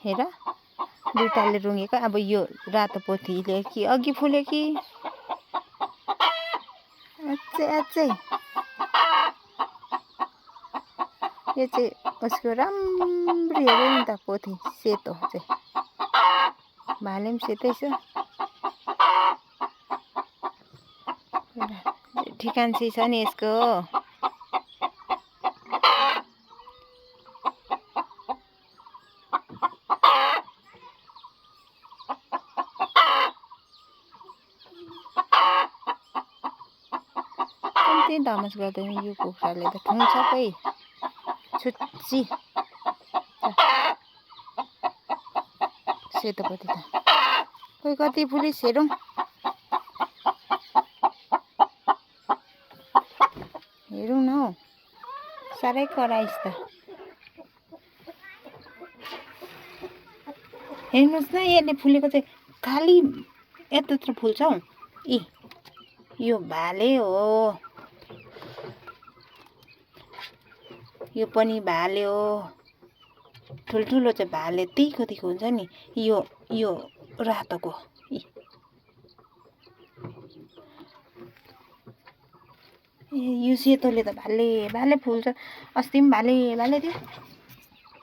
हेर दुईटाले रुँगेको। अब यो रातो पोथीले कि अघि फुल्यो कि अझै अझै यो चाहिँ उसको राम्ररी हेऱ्यो नि त पोथी सेतो चाहिँ भाले पनि सेतै छ ठिकान्छी छ नि यसको कम्ती धमस गर्दैन यो कुखुराले त ठुङ सबै छुच्ची सेतो पोथी त खोइ कति फुलिस हेरौँ हेरौँ न हौ साह्रै कराइस् त हेर्नुहोस् न यसले फुलेको चाहिँ खालि यत्रो फुल्छ हौ इ यो भाले हो यो पनि भाले हो ठुल्ठुलो चाहिँ भाले तीखो तीखो हुन्छ नि यो रातोको यो सेतोले त भाले भाले फुल्छ अस्ति पनि भाले भाले थियो